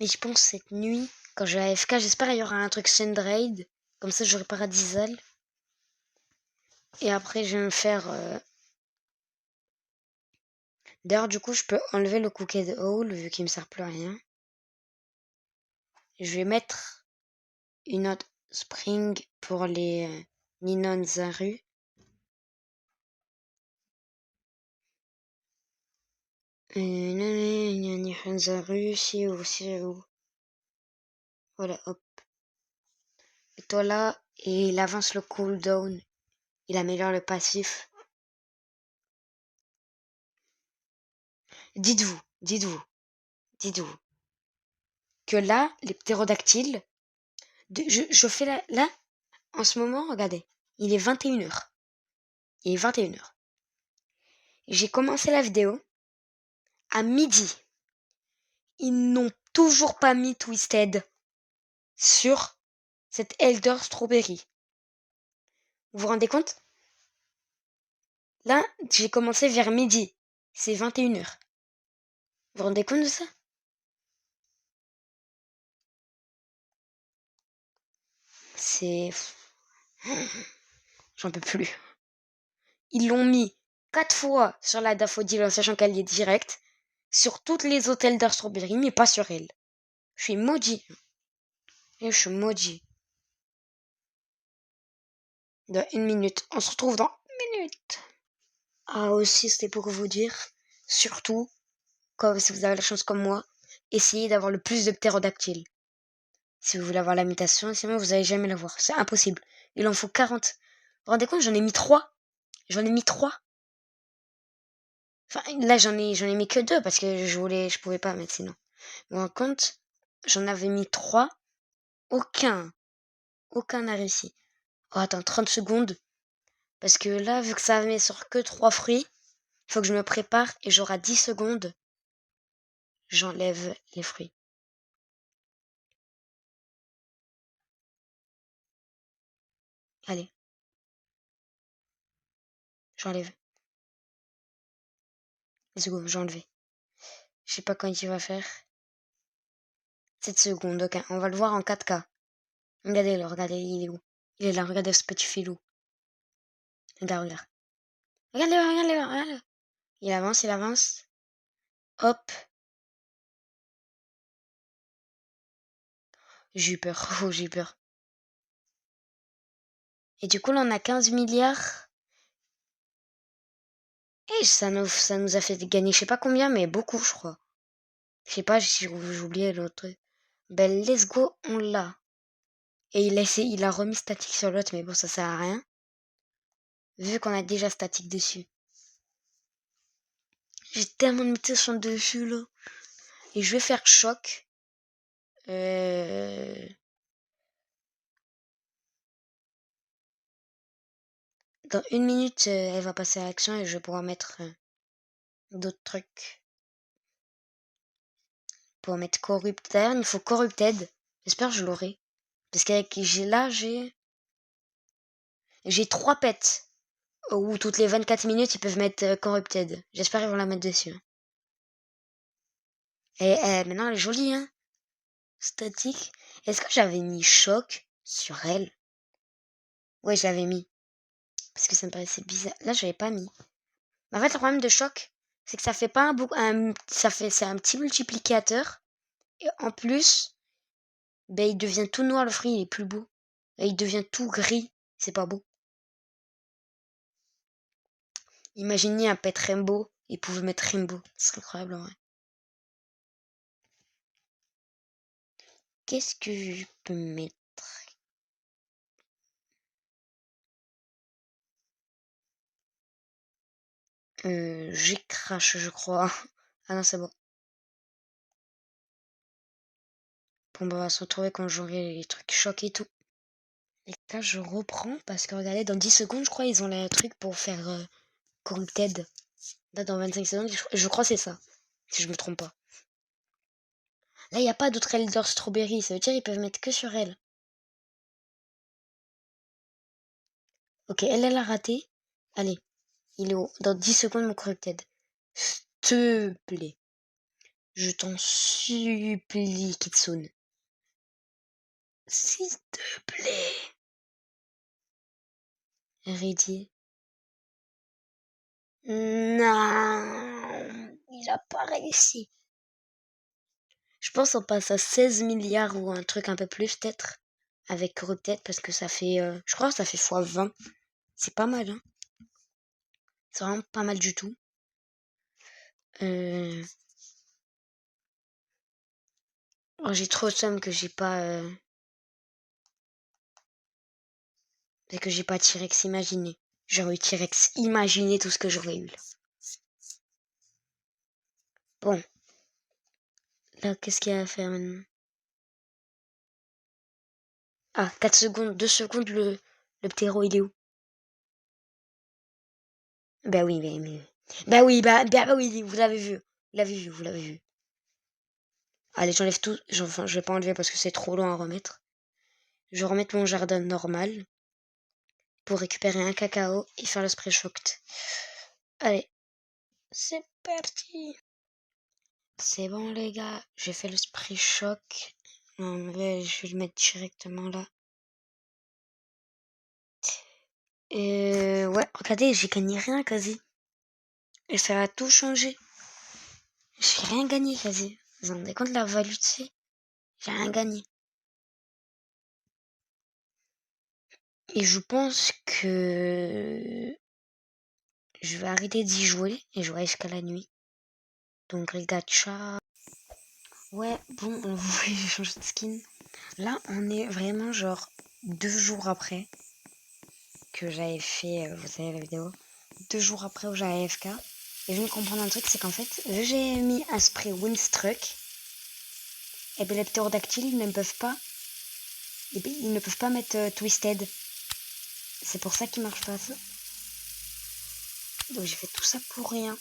Mais je pense cette nuit, quand je vais à AFK, j'espère qu'il y aura un truc Sundraid. Comme ça j'aurai Paradisal. Et après je vais me faire... D'ailleurs du coup je peux enlever le Cooked Hole vu qu'il me sert plus à rien. Je vais mettre une autre Spring pour les Ninon Zaru. Ninon Zaru, si où. Voilà, hop. Et toi là, et il avance le cooldown. Il améliore le passif. Dites-vous que là, les ptérodactyles, je fais là, en ce moment, regardez, il est 21h. Il est 21h. J'ai commencé la vidéo à midi. Ils n'ont toujours pas mis Twisted sur cette Elder Strawberry. Vous vous rendez compte? Là, j'ai commencé vers midi. C'est 21h. Vous vous rendez compte de ça? C'est... J'en peux plus. Ils l'ont mis 4 fois sur la Daffodil en sachant qu'elle est directe. Sur toutes les hôtels Elder Strawberry, mais pas sur elle. Je suis maudit. Et je suis maudit. Dans 1 minute. On se retrouve dans 1 minute. Ah aussi, c'était pour vous dire, surtout, comme si vous avez la chance comme moi, essayez d'avoir le plus de ptérodactyles. Si vous voulez avoir la mutation, sinon vous n'allez jamais l'avoir. C'est impossible. Il en faut 40. Vous vous rendez compte, j'en ai mis 3. J'en ai mis 3. Enfin, là, j'en ai mis que 2 parce que je pouvais pas mettre sinon. Vous vous rendez compte, j'en avais mis 3. Aucun n'a réussi. Oh, attends, 30 secondes. Parce que là, vu que ça met sur que 3 fruits, il faut que je me prépare et j'aurai 10 secondes. J'enlève les fruits. Allez. J'enlève. Let's go, j'ai enlevé. Je sais pas quand il va faire. 7 secondes, ok. On va le voir en 4K. Regardez-le, regardez, il est où? Il est là, regardez ce petit filou. Regarde, regarde. Regardez-le, regardez-le, regardez-le. Il avance, il avance. Hop. J'ai eu peur, oh, j'ai eu peur. Et du coup, là, on a 15 milliards. Et ça nous a fait gagner je sais pas combien, mais beaucoup, je crois. Je sais pas si j'ai oublié l'autre truc. Ben, let's go, on l'a. Et il a remis statique sur l'autre, mais bon, ça sert à rien. Vu qu'on a déjà statique dessus. J'ai tellement de mutations dessus, là. Et je vais faire choc. Dans 1 minute, elle va passer à l'action et je vais pouvoir mettre d'autres trucs. Pour mettre Corrupted. D'ailleurs, il faut Corrupted. J'espère que je l'aurai. Parce qu'avec j'ai 3 pets. Où toutes les 24 minutes, ils peuvent mettre Corrupted. J'espère qu'ils vont la mettre dessus. Et maintenant, elle est jolie, hein. Statique. Est-ce que j'avais mis choc sur elle? Ouais, je l'avais mis. Parce que ça me paraissait bizarre. Là, je l'avais pas mis. En fait, le problème de choc, c'est que ça fait pas c'est un petit multiplicateur. Et en plus, ben, il devient tout noir, le fruit, il est plus beau. Et il devient tout gris. C'est pas beau. Imaginez un pet rainbow. Il pouvait mettre rainbow. C'est incroyable, en vrai. Qu'est-ce que je peux mettre? J'ai crash, je crois. Ah non, c'est bon. on va se retrouver quand j'aurai les trucs chocs et tout. Et là, je reprends parce que regardez, dans 10 secondes, je crois, ils ont les trucs pour faire Corrupted. Là, dans 25 secondes, je crois que c'est ça, si je me trompe pas. Là, il n'y a pas d'autre Elder Strawberry, ça veut dire ils peuvent mettre que sur elle. Ok, elle a raté. Allez, il est où? Dans 10 secondes, mon Corrupted. S'il te plaît. Je t'en supplie, Kitsune. S'il te plaît. Heredie. Non, il a pas réussi. Je pense qu'on passe à 16 milliards ou un truc un peu plus peut-être. Avec Corrupted parce que ça fait... je crois que ça fait x20. C'est pas mal, hein. C'est vraiment pas mal du tout. Oh, j'ai trop de somme que j'ai pas... et que j'ai pas T-Rex imaginé. J'aurais eu T-Rex imaginé tout ce que j'aurais eu là. Bon. Là, qu'est-ce qu'il y a à faire maintenant? Ah, 4 secondes, 2 secondes, le ptéro, il est où? Bah oui, bah oui, bah oui, vous l'avez vu. Vous l'avez vu, vous l'avez vu. Allez, j'enlève tout. Enfin, je vais pas enlever parce que c'est trop long à remettre. Je vais remettre mon jardin normal pour récupérer un cacao et faire le spray shocked. Allez, c'est parti. C'est bon, les gars. J'ai fait le spray shock. En vrai, je vais le mettre directement là. Ouais, regardez, j'ai gagné rien quasi. Et ça a tout changé. J'ai rien gagné quasi. Vous vous rendez compte de la value, tu sais? J'ai rien gagné. Et je pense que je vais arrêter d'y jouer et jouer jusqu'à la nuit. Donc les gachas. Ouais, bon, on voulait changer de skin. Là, on est vraiment genre 2 jours après que j'avais fait, vous savez la vidéo, 2 jours après où j'avais AFK. Et je viens de comprendre un truc, c'est qu'en fait, vu que j'ai mis un spray Windstruck, et bien les ptérodactyles ils ne peuvent pas, ils ne peuvent pas mettre Twisted. C'est pour ça qu'il marche pas ça. Donc j'ai fait tout ça pour rien.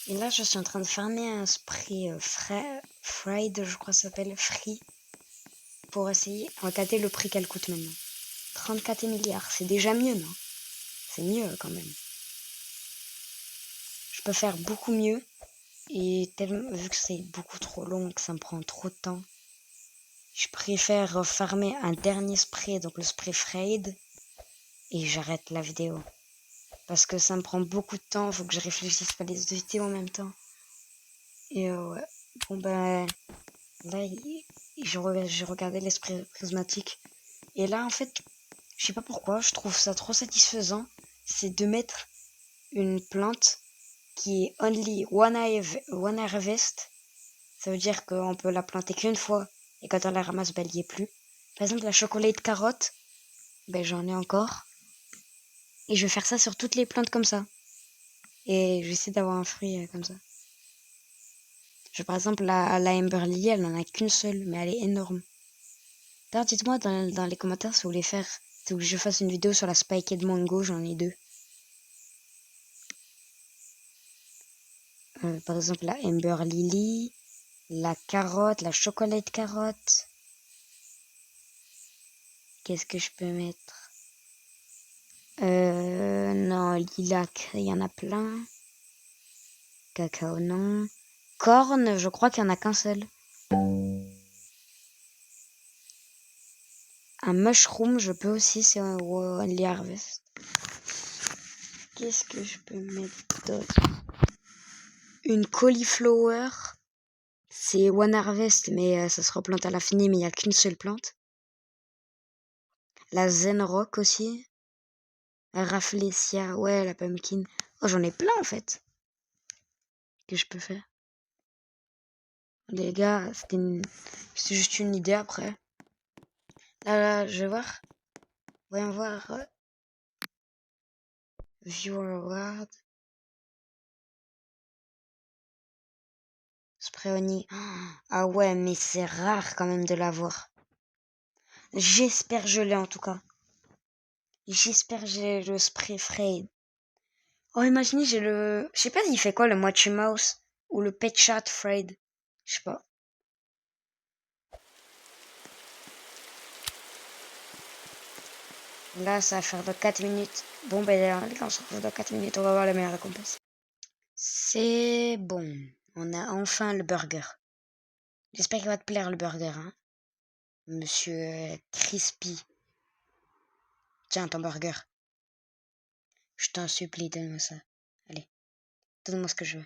Et là, je suis en train de farmer un spray Fried, je crois que ça s'appelle Free, pour essayer. Regardez le prix qu'elle coûte maintenant. 34 milliards, c'est déjà mieux, non? C'est mieux quand même. Je peux faire beaucoup mieux. Et tellement, vu que c'est beaucoup trop long, que ça me prend trop de temps, je préfère farmer un dernier spray, donc le spray Fried, et j'arrête la vidéo. Parce que ça me prend beaucoup de temps, faut que je réfléchisse pas les deux vidéos en même temps. Et ouais. Bon ben, là, j'ai regardé l'esprit prismatique. Et là, en fait, je sais pas pourquoi, je trouve ça trop satisfaisant. C'est de mettre une plante qui est only one harvest. Ça veut dire qu'on peut la planter qu'une fois. Et quand on la ramasse, ben, elle y est plus. Par exemple, la chocolate carotte, ben, j'en ai encore. Et je vais faire ça sur toutes les plantes comme ça. Et je vais essayer d'avoir un fruit comme ça. Par exemple, la Amber Lily, elle n'en a qu'une seule, mais elle est énorme. D'ailleurs, dites-moi dans les commentaires si vous voulez faire, si vous voulez que je fasse une vidéo sur la Spiked Mango, j'en ai 2. Par exemple, la Amber Lily, la carotte, la chocolate carotte. Qu'est-ce que je peux mettre? Non, lilac, il y en a plein. Cacao, non. Corne, je crois qu'il n'y en a qu'un seul. Un mushroom, je peux aussi, c'est un Only Harvest. Qu'est-ce que je peux mettre d'autre? Une cauliflower, c'est One Harvest, mais ça se replante à l'infini, mais il n'y a qu'une seule plante. La Zen Rock aussi. La Rafflesia, ouais, la pumpkin. Oh, j'en ai plein en fait. Que je peux faire. Les gars, c'est juste une idée après. Là, je vais voir. Voyons voir. Viewer Award. spray Oni. Ah ouais, mais c'est rare quand même de l'avoir. J'espère que je l'ai en tout cas. J'espère que j'ai le spray Fred. Oh, imaginez, j'ai le... Je sais pas, il fait quoi, le Mochi Mouse ou le Pet Chat Fred. Je sais pas. Là, ça va faire de 4 minutes. Bon, ben, les gars, on se retrouve dans 4 minutes. On va voir la meilleure récompense. C'est bon. On a enfin le burger. J'espère qu'il va te plaire le burger, hein. Monsieur Crispy. Tiens, ton burger. Je t'en supplie, donne-moi ça. Allez, donne-moi ce que je veux.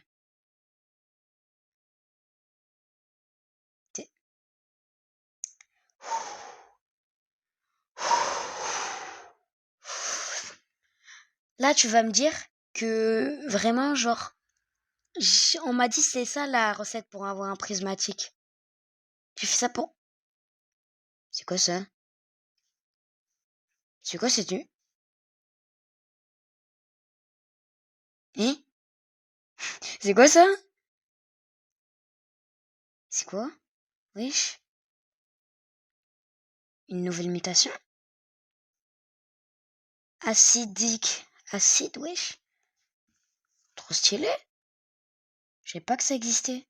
T'es- Là, tu vas me dire que vraiment, genre, on m'a dit c'est ça la recette pour avoir un prismatique. Tu fais ça pour... C'est quoi ça? C'est quoi c'est tu? Hein? C'est quoi ça? C'est quoi? Wesh? Une nouvelle mutation? Acidique. Acide, wesh? Trop stylé. Je savais pas que ça existait.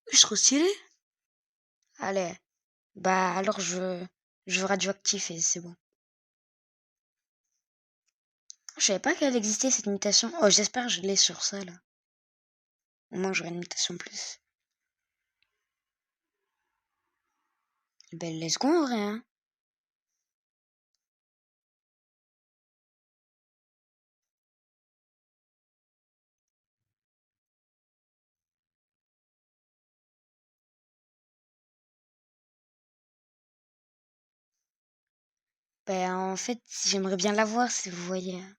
Wesh, trop stylé. Allez. Bah, alors je veux radioactif et c'est bon. Je savais pas qu'elle existait cette mutation. Oh, j'espère que je l'ai sur ça, là. Au moins, j'aurai une mutation plus. Ben, let's go, en vrai, hein. Ben, en fait, j'aimerais bien l'avoir, si vous voyez. Vous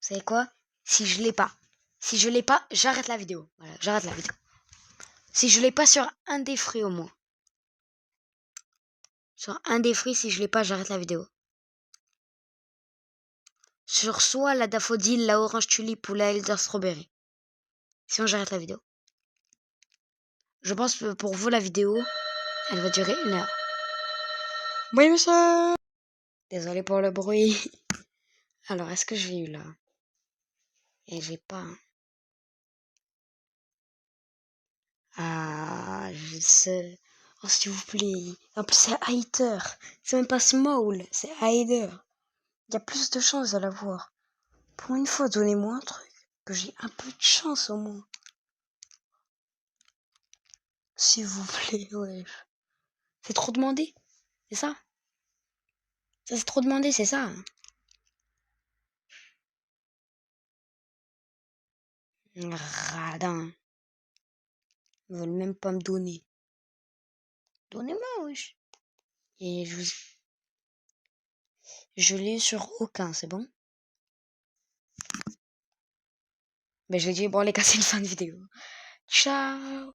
savez quoi? Si je l'ai pas. Si je l'ai pas, j'arrête la vidéo. Voilà, j'arrête la vidéo. Si je l'ai pas sur un des fruits, au moins. Sur un des fruits, si je l'ai pas, j'arrête la vidéo. Sur soit la daffodile, la orange tulipe ou la elder strawberry. Sinon, j'arrête la vidéo. Je pense que pour vous, la vidéo, elle va durer 1 heure. Oui, monsieur. Désolé pour le bruit. Alors, est-ce que j'ai eu là? Et j'ai pas. Ah, je sais. Oh, s'il vous plaît. En plus, c'est Hider. C'est même pas Small, c'est Hider. Il y a plus de chances de l'avoir. Pour une fois, donnez-moi un truc. Que j'ai un peu de chance au moins. S'il vous plaît, ouais. C'est trop demandé. C'est ça? Ça, c'est trop demandé, c'est ça? Radin. Ils veulent même pas me donner. Donnez-moi, wesh. Et je l'ai sur aucun, c'est bon? Ben, je l'ai dit, bon, les gars, c'est une fin de vidéo. Ciao!